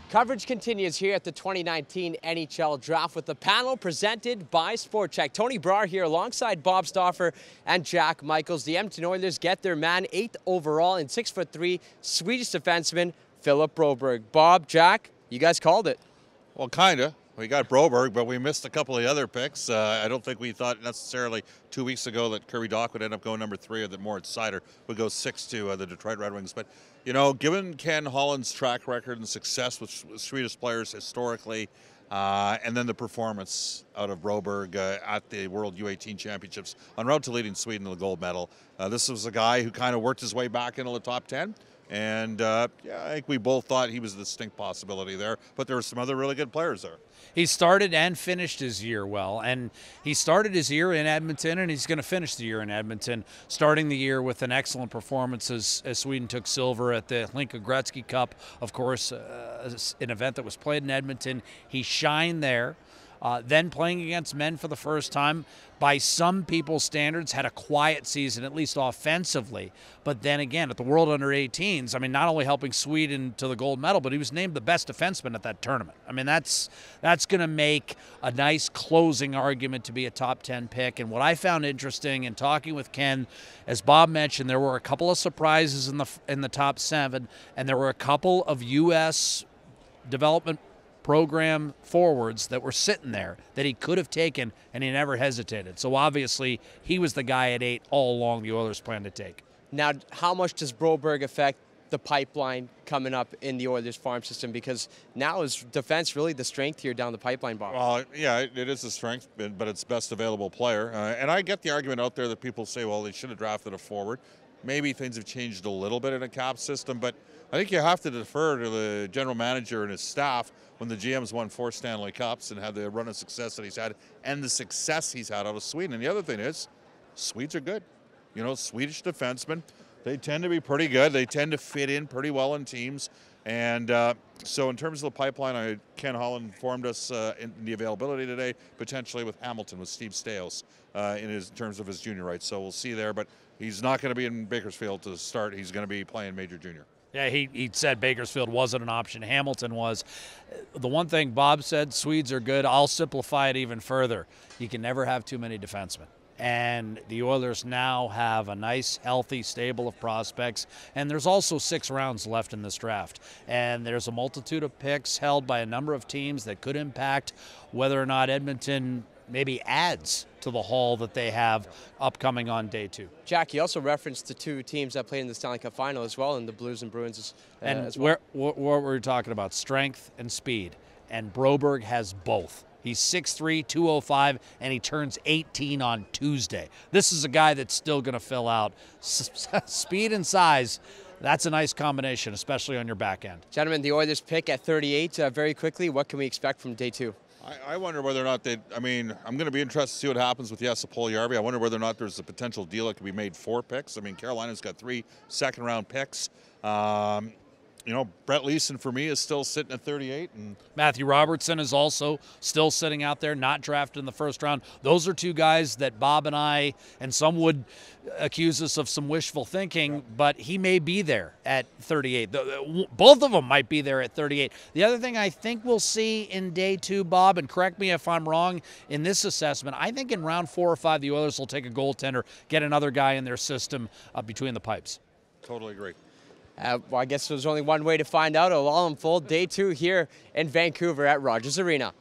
Coverage continues here at the 2019 NHL Draft with the panel presented by Sport Chek. Tony Brar here alongside Bob Stauffer and Jack Michaels. The Edmonton Oilers get their man 8th overall in 6'3" Swedish defenseman Philip Broberg. Bob, Jack, you guys called it. Well, kind of. We got Broberg, but we missed a couple of the other picks. I don't think we thought necessarily 2 weeks ago that Kirby Dach would end up going number 3 or that Moritz Seider would go 6 to the Detroit Red Wings. But, you know, given Ken Holland's track record and success with Swedish players historically, and then the performance out of Broberg at the World U18 Championships en route to leading Sweden to the gold medal, this was a guy who kind of worked his way back into the top 10. And, yeah, I think we both thought he was a distinct possibility there, but there were some other really good players there. He started and finished his year well, and he started his year in Edmonton, and he's going to finish the year in Edmonton, starting the year with an excellent performance as Sweden took silver at the Hlinka Gretzky Cup, of course, an event that was played in Edmonton. He shined there. Then playing against men for the first time, by some people's standards, had a quiet season, at least offensively. But then again, at the World Under-18s, I mean, not only helping Sweden to the gold medal, but he was named the best defenseman at that tournament. I mean, that's going to make a nice closing argument to be a top 10 pick. And what I found interesting in talking with Ken, as Bob mentioned, there were a couple of surprises in the top 7, and there were a couple of U.S. development program forwards that were sitting there that he could have taken, and he never hesitated. So obviously he was the guy at 8 all along the Oilers planned to take. Now, how much does Broberg affect the pipeline coming up in the Oilers farm system? Because now is defense really the strength here down the pipeline, Bob? Well, yeah, it is a strength, but it's best available player. And I get the argument out there that people say, well, they should have drafted a forward. Maybe things have changed a little bit in a cap system, but I think you have to defer to the general manager and his staff when the GM's won 4 Stanley Cups and had the run of success that he's had and the success he's had out of Sweden. And the other thing is, Swedes are good. You know, Swedish defensemen, they tend to be pretty good. They tend to fit in pretty well in teams. And so in terms of the pipeline, Ken Holland informed us in the availability today, potentially with Hamilton, with Steve Staios in terms of his junior rights. So we'll see there, but he's not going to be in Bakersfield to start. He's going to be playing Major Junior. Yeah, he said Bakersfield wasn't an option. Hamilton was. The one thing Bob said, Swedes are good. I'll simplify it even further. You can never have too many defensemen. And the Oilers now have a nice, healthy stable of prospects. And there's also 6 rounds left in this draft. And there's a multitude of picks held by a number of teams that could impact whether or not Edmonton maybe adds to the haul that they have upcoming on day 2. Jack, you also referenced the 2 teams that played in the Stanley Cup final as well, and the Blues and Bruins as well. What were we talking about? Strength and speed. And Broberg has both. He's 6'3", 205, and he turns 18 on Tuesday. This is a guy that's still going to fill out. Speed and size, that's a nice combination, especially on your back end. Gentlemen, the Oilers pick at 38 very quickly. What can we expect from day 2? I wonder whether or not I'm going to be interested to see what happens with Jesse Puljujärvi. I wonder whether or not there's a potential deal that could be made for picks. I mean, Carolina's got 3 second-round picks. You know, Brett Leeson for me is still sitting at 38. And Matthew Robertson is also still sitting out there, not drafted in the first round. Those are 2 guys that Bob and I, and some would accuse us of some wishful thinking, but he may be there at 38. Both of them might be there at 38. The other thing I think we'll see in day 2, Bob, and correct me if I'm wrong in this assessment, I think in round 4 or 5, the Oilers will take a goaltender, get another guy in their system between the pipes. Totally agree. Well, I guess there's only one way to find out. It'll all unfold day 2 here in Vancouver at Rogers Arena.